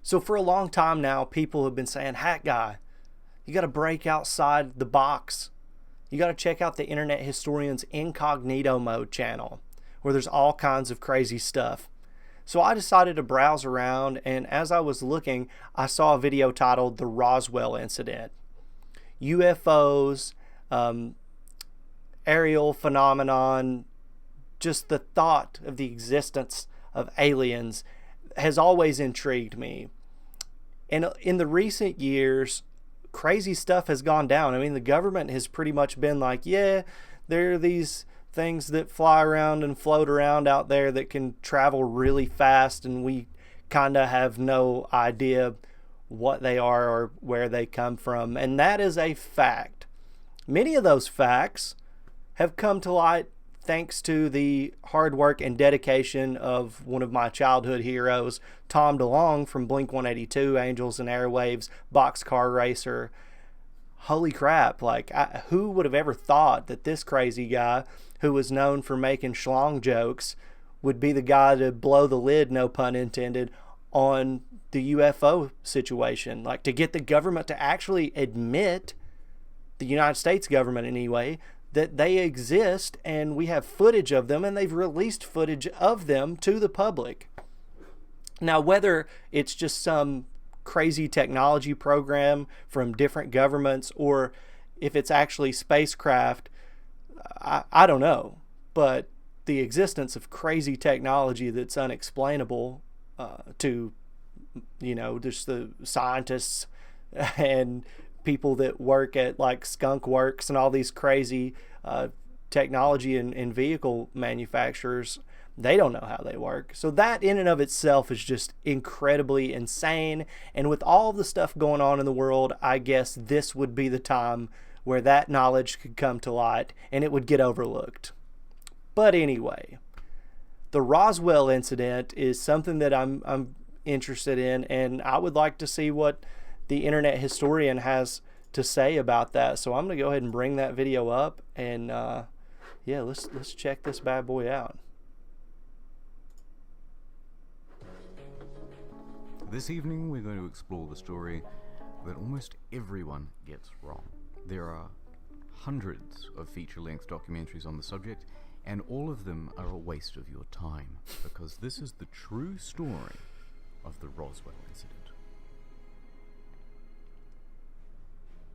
So for a long time now, people have been saying, Hatguy, you got to break outside the box. You got to check out the Internet Historian's Incognito Mode channel, where there's all kinds of crazy stuff. So I decided to browse around, and as I was looking, I saw a video titled The Roswell Incident. UFOs, aerial phenomenon, just the thought of the existence of aliens has always intrigued me. And in the recent years, crazy stuff has gone down. I mean, the government has pretty much been like, yeah, there are these things that fly around and float around out there that can travel really fast, and we kind of have no idea what they are or where they come from. And that is a fact. Many of those facts have come to light thanks to the hard work and dedication of one of my childhood heroes, Tom DeLonge from Blink-182, Angels and Airwaves, Boxcar Racer. Holy crap, like, who would have ever thought that this crazy guy, who was known for making schlong jokes, would be the guy to blow the lid, no pun intended, on the UFO situation? Like, to get the government to actually admit, the United States government anyway, that they exist, and we have footage of them, and they've released footage of them to the public. Now, whether it's just some crazy technology program from different governments, or if it's actually spacecraft, I don't know. But the existence of crazy technology that's unexplainable to, just the scientists and people that work at like Skunk Works and all these crazy technology and vehicle manufacturers, they don't know how they work. So that in and of itself is just incredibly insane. And with all the stuff going on in the world, I guess this would be the time where that knowledge could come to light and it would get overlooked. But anyway, the Roswell incident is something that I'm interested in, and I would like to see what the Internet Historian has to say about that. So I'm going to go ahead and bring that video up, and let's check this bad boy out. This evening we're going to explore the story that almost everyone gets wrong. There are hundreds of feature-length documentaries on the subject, and all of them are a waste of your time, because this is the true story of the Roswell incident.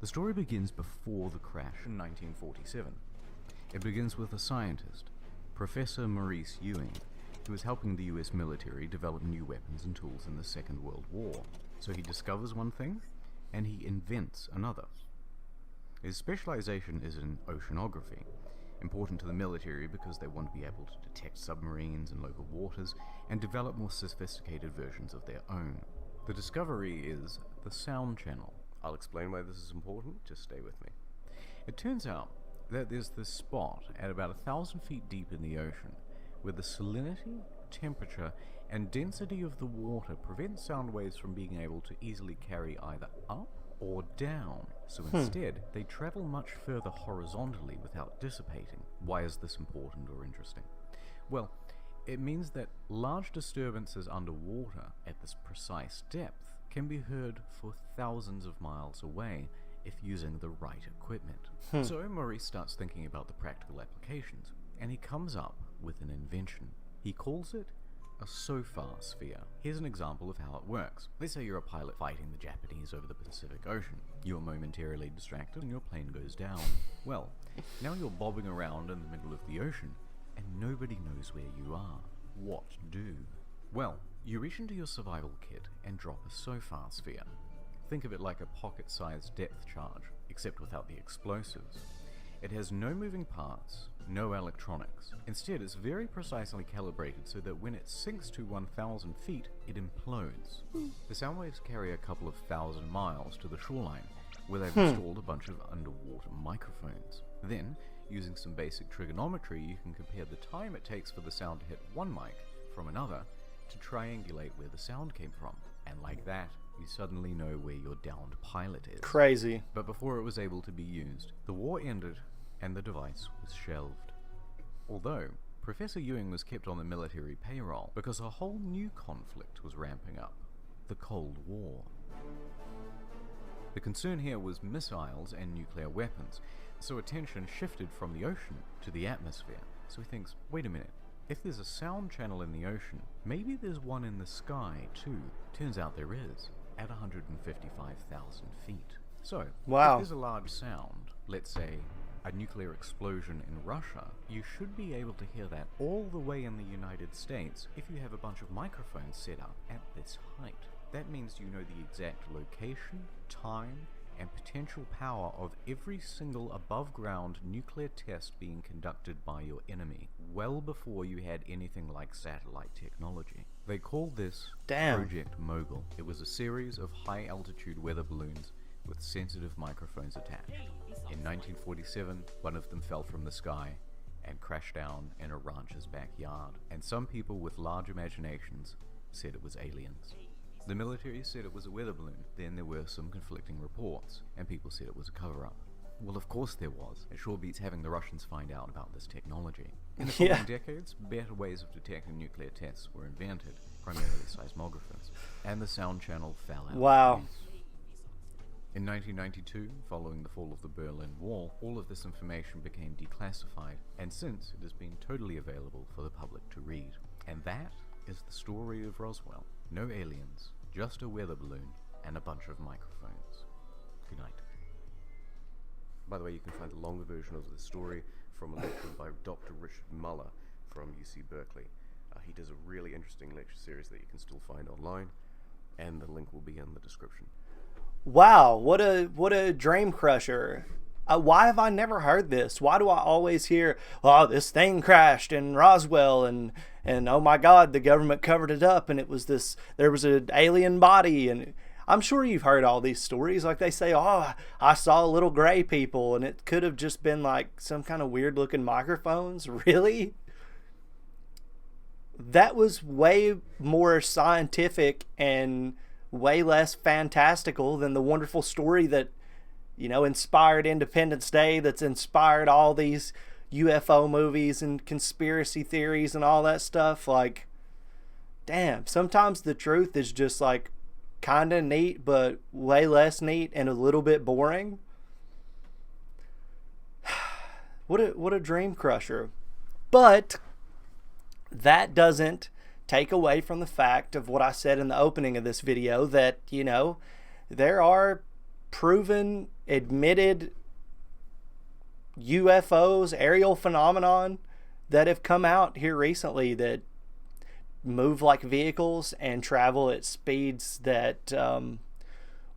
The story begins before the crash in 1947. It begins with a scientist, Professor Maurice Ewing, who was helping the US military develop new weapons and tools in the Second World War. So he discovers one thing, and he invents another. His specialization is in oceanography, important to the military because they want to be able to detect submarines in local waters and develop more sophisticated versions of their own. The discovery is the sound channel. I'll explain why this is important, just stay with me. It turns out that there's this spot at about 1,000 feet deep in the ocean where the salinity, temperature, and density of the water prevent sound waves from being able to easily carry either up or down. So instead, they travel much further horizontally without dissipating. Why is this important or interesting? Well, it means that large disturbances underwater at this precise depth can be heard for thousands of miles away if using the right equipment. So Maurice starts thinking about the practical applications, and he comes up with an invention. He calls it a SOFAR sphere. Here's an example of how it works. Let's say you're a pilot fighting the Japanese over the Pacific Ocean. You're momentarily distracted and your plane goes down. Well, now you're bobbing around in the middle of the ocean and nobody knows where you are. What do? Well, you reach into your survival kit and drop a SOFAR sphere. Think of it like a pocket-sized depth charge, except without the explosives. It has no moving parts, no electronics. Instead, it's very precisely calibrated so that when it sinks to 1,000 feet, it implodes. The sound waves carry a couple of thousand miles to the shoreline, where they've installed a bunch of underwater microphones. Then, using some basic trigonometry, you can compare the time it takes for the sound to hit one mic from another to triangulate where the sound came from. And like that, you suddenly know where your downed pilot is. Crazy. But before it was able to be used, the war ended and the device was shelved. Although, Professor Ewing was kept on the military payroll because a whole new conflict was ramping up. the Cold War. The concern here was missiles and nuclear weapons, so attention shifted from the ocean to the atmosphere. So he thinks, wait a minute, if there's a sound channel in the ocean, maybe there's one in the sky too. Turns out there is, at 155,000 feet. So, wow. If there's a large sound, let's say a nuclear explosion in Russia, you should be able to hear that all the way in the United States if you have a bunch of microphones set up at this height. That means you know the exact location, time, and potential power of every single above-ground nuclear test being conducted by your enemy, well before you had anything like satellite technology. They called this Project Mogul. It was a series of high-altitude weather balloons with sensitive microphones attached. In 1947, one of them fell from the sky and crashed down in a rancher's backyard, and some people with large imaginations said it was aliens. The military said it was a weather balloon. Then there were some conflicting reports, and people said it was a cover-up. Well, of course there was. It sure beats having the Russians find out about this technology. In the following decades, better ways of detecting nuclear tests were invented, primarily seismographers, and the sound channel fell out. Wow. In 1992, following the fall of the Berlin Wall, all of this information became declassified, and since it has been totally available for the public to read. And that is the story of Roswell. No aliens, just a weather balloon and a bunch of microphones. Good night. By the way, you can find the longer version of the story from a lecture by Dr. Richard Muller from UC Berkeley. He does a really interesting lecture series that you can still find online, and the link will be in the description. Wow, what a dream crusher. Why have I never heard this? Why do I always hear, oh, this thing crashed in Roswell and oh my God, the government covered it up and there was an alien body. And I'm sure you've heard all these stories. Like they say, oh, I saw little gray people, and it could have just been like some kind of weird looking microphones. Really? That was way more scientific and way less fantastical than the wonderful story that, inspired Independence Day, that's inspired all these UFO movies and conspiracy theories and all that stuff. Like, damn, sometimes the truth is just like kind of neat, but way less neat and a little bit boring. What a dream crusher. But that doesn't take away from the fact of what I said in the opening of this video, that, there are proven, admitted UFOs, aerial phenomenon, that have come out here recently that move like vehicles and travel at speeds that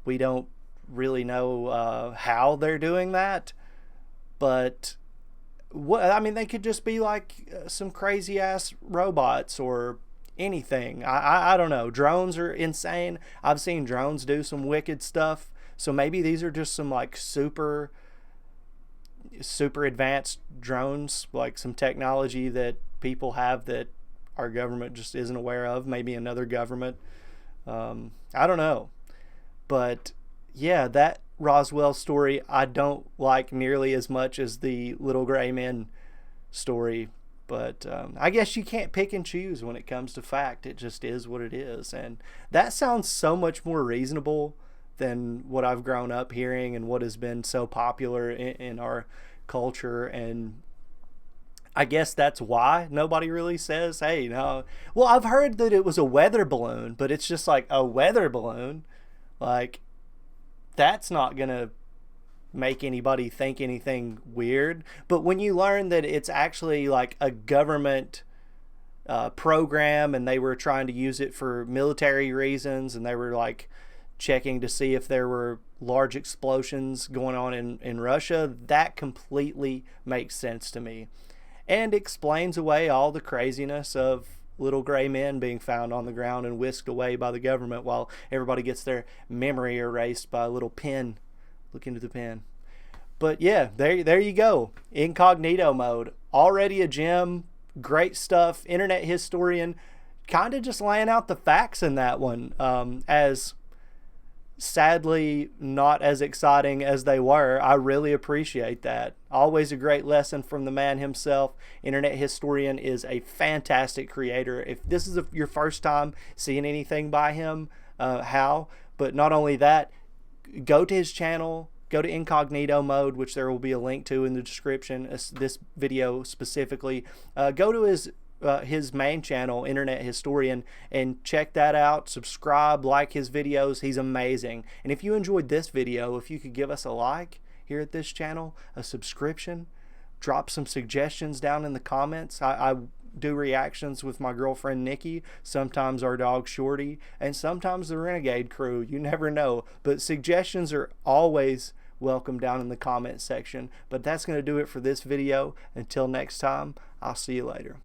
we don't really know how they're doing that. But they could just be like some crazy ass robots or anything. I don't know. Drones are insane. I've seen drones do some wicked stuff. So maybe these are just some like super advanced drones, like some technology that people have that our government just isn't aware of. Maybe another government. I don't know. But yeah, that Roswell story I don't like nearly as much as the little gray men story. But I guess you can't pick and choose when it comes to fact. It just is what it is. And that sounds so much more reasonable than what I've grown up hearing and what has been so popular in our culture. And I guess that's why nobody really says, hey, no. Well, I've heard that it was a weather balloon, but it's just like a weather balloon. Like, that's not going to make anybody think anything weird. But when you learn that it's actually like a government program, and they were trying to use it for military reasons, and they were like checking to see if there were large explosions going on in Russia, that completely makes sense to me and explains away all the craziness of little gray men being found on the ground and whisked away by the government while everybody gets their memory erased by a little pen. Look into the pen. But yeah, there you go. Incognito mode. Already a gem. Great stuff. Internet historian. Kind of just laying out the facts in that one. As sadly not as exciting as they were. I really appreciate that. Always a great lesson from the man himself. Internet historian is a fantastic creator. If this is your first time seeing anything by him, how. But not only that, go to his channel, go to incognito mode, which there will be a link to in the description, this video specifically. Go to his main channel, Internet Historian, and check that out. Subscribe, like his videos. He's amazing. And if you enjoyed this video, if you could give us a like here at this channel, a subscription, drop some suggestions down in the comments. I do reactions with my girlfriend Nikki, sometimes our dog Shorty, and sometimes the Renegade crew. You never know. But suggestions are always welcome down in the comment section. But that's going to do it for this video. Until next time, I'll see you later.